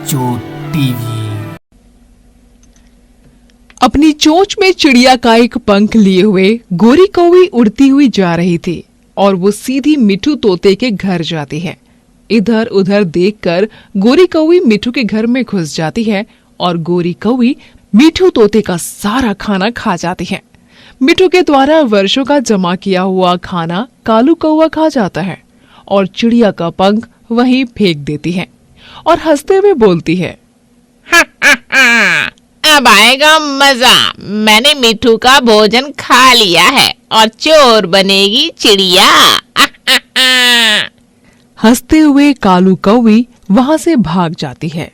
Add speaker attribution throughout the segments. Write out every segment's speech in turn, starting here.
Speaker 1: बच्चों टीवी।
Speaker 2: अपनी चोंच में चिड़िया का एक पंख लिए हुए गोरी कौवी उड़ती हुई जा रही थी और वो सीधी मिठू तोते के घर जाती है। इधर उधर देखकर गोरी कौवी मिठू के घर में घुस जाती है और गोरी कौवी मिठू तोते का सारा खाना खा जाती है। मिठू के द्वारा वर्षों का जमा किया हुआ खाना कालू कौवा खा जाता है और चिड़िया का पंख वहीं फेंक देती है और हंसते हुए बोलती है,
Speaker 3: अब आएगा मजा। मैंने मिठू का भोजन खा लिया है और चोर बनेगी चिड़िया।
Speaker 2: हंसते हुए कालू कौवी वहां से भाग जाती है।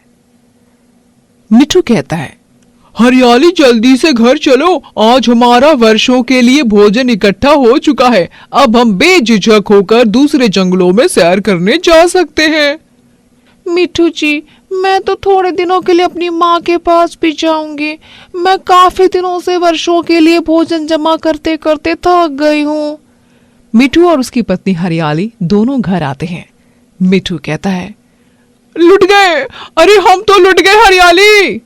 Speaker 2: मिठू कहता है, हरियाली जल्दी से घर चलो, आज हमारा वर्षों के लिए भोजन इकट्ठा हो चुका है। अब हम बेझिझक होकर दूसरे जंगलों में सैर करने जा सकते हैं। मिठू जी, मैं तो थोड़े दिनों के लिए अपनी माँ के पास भी जाऊंगी। मैं काफी दिनों से वर्षों के लिए भोजन जमा करते करते थक गई हूँ। मिठू और उसकी पत्नी हरियाली दोनों घर आते हैं। मिठू कहता है, लुट गए, अरे हम तो लुट गए हरियाली।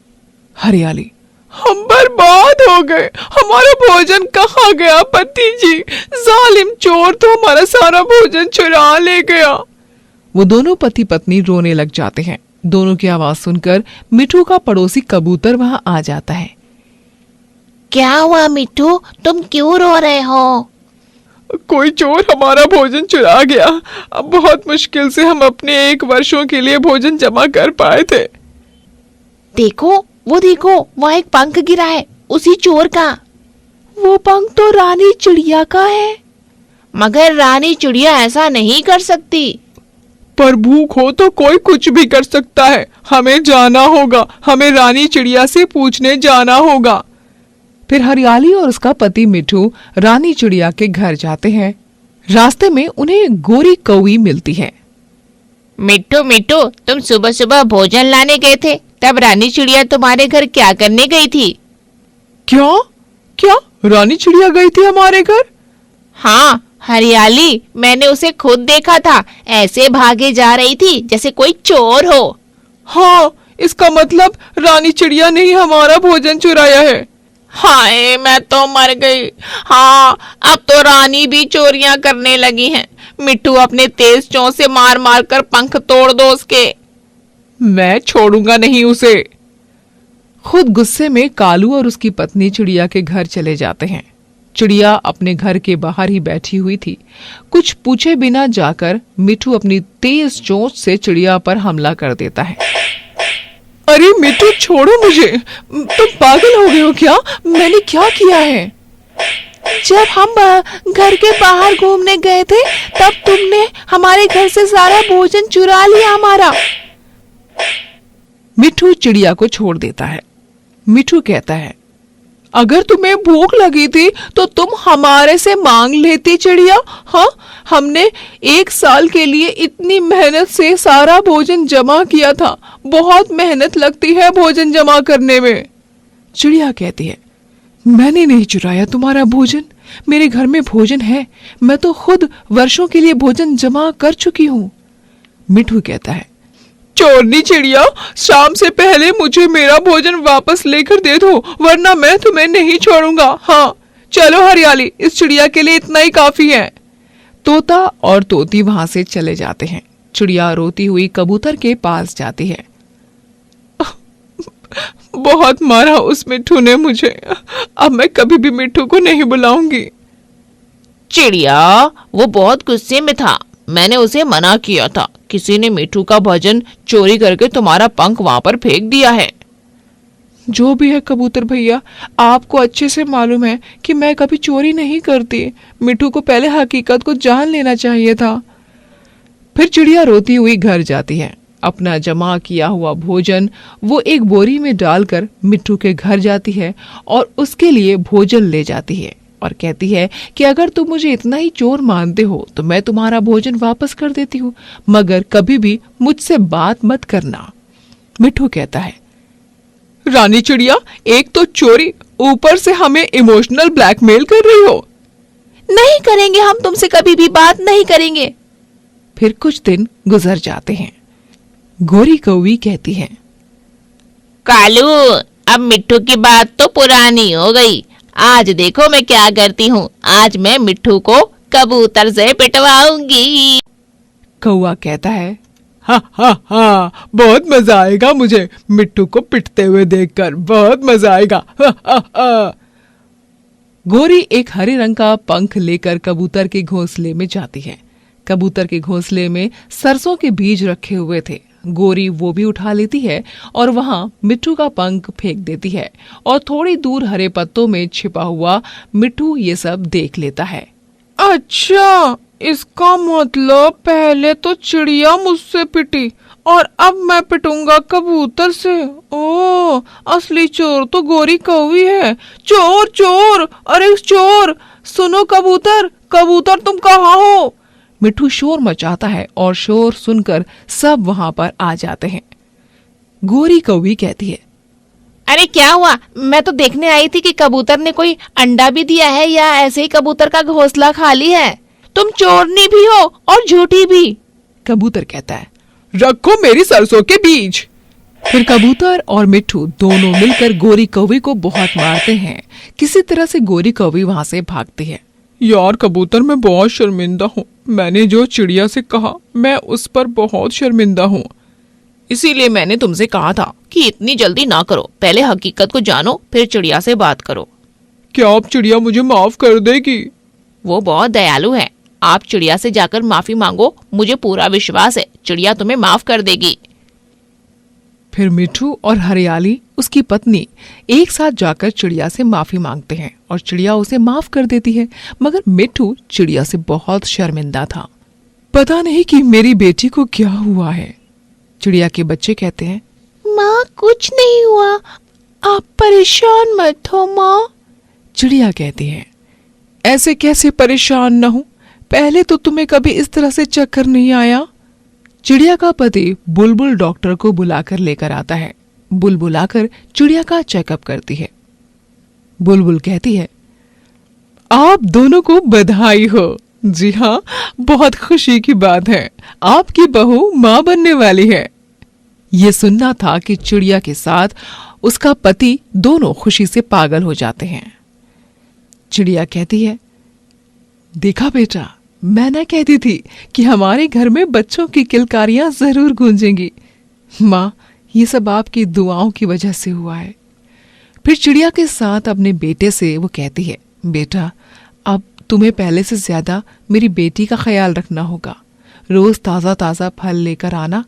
Speaker 2: हरियाली, हम बर्बाद हो गए, हमारा भोजन कहाँ गया पति जी? जालिम चोर तो हमारा सारा भोजन चुरा ले गया। वो दोनों पति पत्नी रोने लग जाते हैं। दोनों की आवाज सुनकर मिठू का पड़ोसी कबूतर वहां आ जाता है।
Speaker 3: क्या हुआ मिठू, तुम क्यों रो रहे हो?
Speaker 2: कोई चोर हमारा भोजन चुरा गया। अब बहुत मुश्किल से हम अपने 1 वर्षों के लिए भोजन जमा कर पाए थे।
Speaker 3: देखो, वो देखो, वहाँ एक पंख गिरा है, उसी चोर का।
Speaker 2: वो पंख तो रानी चिड़िया का है।
Speaker 3: मगर रानी चिड़िया ऐसा नहीं कर सकती।
Speaker 2: पर भूख हो तो कोई कुछ भी कर सकता है। हमें जाना होगा, हमें रानी चिड़िया से पूछने जाना होगा। फिर हरियाली और उसका पति मिठू रानी चिड़िया के घर जाते हैं। रास्ते में उन्हें गोरी कौवी मिलती है।
Speaker 3: मिठू मिठू, तुम सुबह सुबह भोजन लाने गए थे, तब रानी चिड़िया तुम्हारे घर क्या करने गई थी?
Speaker 2: क्या क्या रानी चिड़िया गई थी हमारे घर?
Speaker 3: हाँ हरियाली, मैंने उसे खुद देखा था। ऐसे भागे जा रही थी जैसे कोई चोर हो।
Speaker 2: हाँ, इसका मतलब रानी चिड़िया ने ही हमारा भोजन चुराया है।
Speaker 3: हाय, मैं तो मर गई। हाँ, अब तो रानी भी चोरियां करने लगी हैं। मिट्टू, अपने तेज चोंच से मार मार कर पंख तोड़ दो उसके।
Speaker 2: मैं छोड़ूंगा नहीं उसे। खुद गुस्से में कालू और उसकी पत्नी चिड़िया के घर चले जाते हैं। चिड़िया अपने घर के बाहर ही बैठी हुई थी। कुछ पूछे बिना जाकर मिठू अपनी तेज चोंच से चिड़िया पर हमला कर देता है। अरे मिठू, छोड़ो मुझे, तुम पागल हो गए हो क्या? मैंने क्या किया है?
Speaker 3: जब हम घर के बाहर घूमने गए थे, तब तुमने हमारे घर से सारा भोजन चुरा लिया हमारा।
Speaker 2: मिठू चिड़िया को छोड़ देता है। मिठू कहता है, अगर तुम्हें भूख लगी थी तो तुम हमारे से मांग लेती चिड़िया। हाँ, हमने 1 साल के लिए इतनी मेहनत से सारा भोजन जमा किया था। बहुत मेहनत लगती है भोजन जमा करने में। चिड़िया कहती है, मैंने नहीं चुराया तुम्हारा भोजन, मेरे घर में भोजन है। मैं तो खुद वर्षों के लिए भोजन जमा कर चुकी हूँ। मिठू कहता है, चोरनी चिड़िया, शाम से पहले मुझे मेरा भोजन वापस लेकर दे दो, वरना मैं तुम्हें नहीं छोड़ूंगा। हाँ चलो हरियाली, इस चिड़िया के लिए इतना ही काफी है। तोता और तोती वहां से चले जाते हैं। चिड़िया रोती हुई कबूतर के पास जाती है। बहुत मारा उस मिठू ने मुझे, अब मैं कभी भी मिठू को नहीं बुलाऊंगी।
Speaker 3: चिड़िया, वो बहुत गुस्से में था। मैंने उसे मना किया था। किसी ने मिठू का भोजन चोरी करके तुम्हारा पंख वहां पर फेंक दिया है।
Speaker 2: जो भी है कबूतर भैया, आपको अच्छे से मालूम है कि मैं कभी चोरी नहीं करती। मिठू को पहले हकीकत को जान लेना चाहिए था। फिर चिड़िया रोती हुई घर जाती है। अपना जमा किया हुआ भोजन वो एक बोरी में डालकर मिठू के घर जाती है और उसके लिए भोजन ले जाती है और कहती है कि अगर तुम मुझे इतना ही चोर मानते हो तो मैं तुम्हारा भोजन वापस कर देती हूँ, मगर कभी भी मुझसे बात मत करना। मिठू कहता है, रानी चिड़िया, एक तो चोरी, ऊपर से हमें इमोशनल ब्लैकमेल कर रही हो।
Speaker 3: नहीं करेंगे, हम तुमसे कभी भी बात नहीं करेंगे।
Speaker 2: फिर कुछ दिन गुजर जाते हैं। गोरी कौवी कहती है,
Speaker 3: कालू, अब मिट्ठू की बात तो पुरानी हो गई। आज देखो मैं क्या करती हूँ। आज मैं मिट्ठू को कबूतर से पिटवाऊंगी।
Speaker 2: कौवा कहता है, हा हा हा, बहुत मजा आएगा मुझे मिट्टू को पिटते हुए देखकर, बहुत मजा आएगा। हा हा हा। गोरी एक हरे रंग का पंख लेकर कबूतर के घोंसले में जाती है। कबूतर के घोंसले में सरसों के बीज रखे हुए थे। गोरी वो भी उठा लेती है और वहां मिट्टू का पंख फेंक देती है और थोड़ी दूर हरे पत्तों में छिपा हुआ मिट्टू ये सब देख लेता है। अच्छा, इसका मतलब पहले तो चिड़िया मुझसे पिटी और अब मैं पिटूंगा कबूतर से। ओ, असली चोर तो गोरी कौवी है। चोर चोर, अरे चोर, सुनो कबूतर, कबूतर तुम कहाँ हो? मिट्टू शोर मचाता है और शोर सुनकर सब वहां पर आ जाते हैं। गोरी कौवी कहती है,
Speaker 3: अरे क्या हुआ? मैं तो देखने आई थी कि कबूतर ने कोई अंडा भी दिया है या ऐसे ही कबूतर का घोंसला खाली है। तुम चोरनी भी हो और झूठी भी।
Speaker 2: कबूतर कहता है, रखो मेरी सरसों के बीज। फिर कबूतर और मिट्टू दोनों मिलकर गोरी कौवी को बहुत मारते हैं। किसी तरह से गोरी कौवी वहां से भागती है। यार कबूतर, मैं बहुत शर्मिंदा हूँ। मैंने जो चिड़िया से कहा, मैं उस पर बहुत शर्मिंदा हूँ।
Speaker 3: इसीलिए मैंने तुमसे कहा था कि इतनी जल्दी ना करो, पहले हकीकत को जानो फिर चिड़िया से बात करो।
Speaker 2: क्या आप चिड़िया मुझे माफ कर देगी?
Speaker 3: वो बहुत दयालु है। आप चिड़िया से जाकर माफी मांगो, मुझे पूरा विश्वास है चिड़िया तुम्हें माफ कर देगी।
Speaker 2: फिर मिट्टू और हरियाली उसकी पत्नी एक साथ जाकर चिड़िया से माफी मांगते हैं और चिड़िया उसे माफ कर देती है। मगर मिट्टू चिड़िया से बहुत शर्मिंदा था। पता नहीं कि मेरी बेटी को क्या हुआ है। चिड़िया के बच्चे कहते हैं,
Speaker 3: माँ कुछ नहीं हुआ, आप परेशान मत हो माँ।
Speaker 2: चिड़िया कहती है, ऐसे कैसे परेशान न हूं? पहले तो तुम्हें कभी इस तरह से चक्कर नहीं आया। चिड़िया का पति बुलबुल डॉक्टर को बुलाकर लेकर आता है। बुलबुल आकर चिड़िया का चेकअप करती है। बुलबुल कहती है, आप दोनों को बधाई हो। जी हाँ, बहुत खुशी की बात है, आपकी बहू माँ बनने वाली है। ये सुनना था कि चिड़िया के साथ उसका पति दोनों खुशी से पागल हो जाते हैं। चिड़िया कहती है, देखा बेटा, मैं ना कहती थी कि हमारे घर में बच्चों की किलकारियां जरूर गूंजेंगी। माँ, ये सब आपकी दुआओं की वजह से हुआ है। फिर चिड़िया के साथ अपने बेटे से वो कहती है, बेटा, अब तुम्हें पहले से ज्यादा मेरी बेटी का ख्याल रखना होगा। रोज ताजा ताजा फल लेकर आना।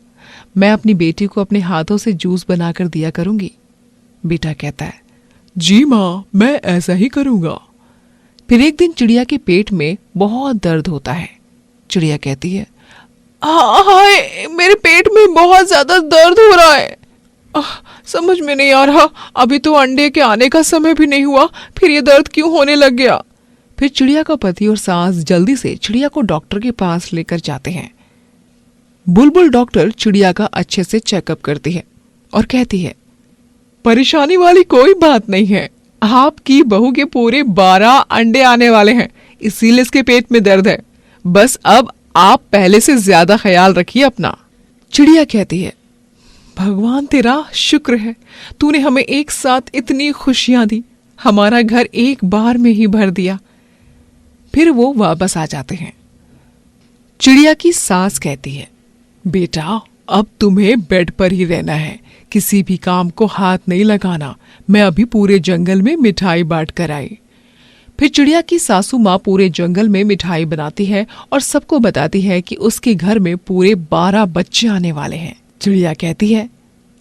Speaker 2: मैं अपनी बेटी को अपने हाथों से जूस बनाकर दिया करूंगी। बेटा कहता है, जी माँ, मैं ऐसा ही करूंगा। फिर एक दिन चिड़िया के पेट में बहुत दर्द होता है। चिड़िया कहती है, हाय, मेरे पेट में बहुत ज्यादा दर्द हो रहा है। समझ में नहीं आ रहा, अभी तो अंडे के आने का समय भी नहीं हुआ, फिर ये दर्द क्यों होने लग गया? फिर चिड़िया का पति और सास जल्दी से चिड़िया को डॉक्टर के पास लेकर जाते हैं। बुलबुल डॉक्टर चिड़िया का अच्छे से चेकअप करती है और कहती है, परेशानी वाली कोई बात नहीं है। आपकी बहू के पूरे 12 अंडे आने वाले हैं, इसीलिए इसके पेट में दर्द है। बस अब आप पहले से ज्यादा ख्याल रखिए अपना। चिड़िया कहती है, भगवान तेरा शुक्र है, तूने हमें एक साथ इतनी खुशियां दी, हमारा घर एक बार में ही भर दिया। फिर वो वापस आ जाते हैं। चिड़िया की सास कहती है, बेटा, अब तुम्हें बेड पर ही रहना है, किसी भी काम को हाथ नहीं लगाना। मैं अभी पूरे जंगल में मिठाई बांट कर आई। फिर चिड़िया की सासू माँ पूरे जंगल में मिठाई बनाती है और सबको बताती है कि उसके घर में पूरे 12 बच्चे आने वाले हैं। चिड़िया कहती है,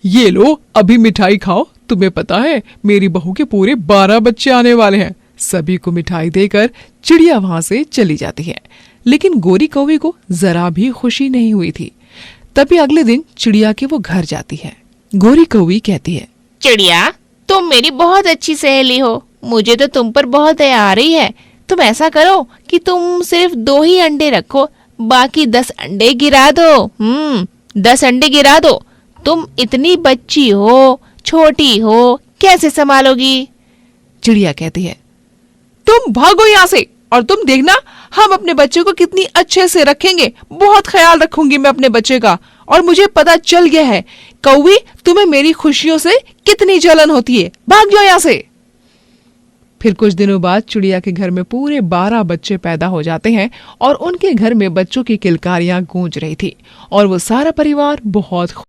Speaker 2: ये लो, अभी मिठाई खाओ। तुम्हें पता है मेरी बहू के पूरे 12 बच्चे आने वाले हैं। सभी को मिठाई देकर चिड़िया वहां से चली जाती है। लेकिन गोरी कौवे को जरा भी खुशी नहीं हुई थी। तभी अगले दिन चिड़िया के वो घर जाती है। गोरी कौवी कहती है,
Speaker 3: चिड़िया, तुम मेरी बहुत अच्छी सहेली हो, मुझे तो तुम पर बहुत दया आ रही है। तुम ऐसा करो कि तुम सिर्फ 2 ही अंडे रखो, बाकी 10 अंडे गिरा दो। 10 अंडे गिरा दो। तुम इतनी बच्ची हो, छोटी हो, कैसे संभालोगी?
Speaker 2: चिड़िया कहती है, तुम भागो यहाँ से और तुम देखना हम अपने बच्चे को कितनी अच्छे से रखेंगे। बहुत ख्याल रखूंगी मैं अपने बच्चे का और मुझे पता चल गया है कौवी तुम्हें मेरी खुशियों से कितनी जलन होती है। भाग जाओ यहाँ से। फिर कुछ दिनों बाद चिड़िया के घर में पूरे 12 बच्चे पैदा हो जाते हैं और उनके घर में बच्चों की किलकारियां गूंज रही थी और वो सारा परिवार बहुत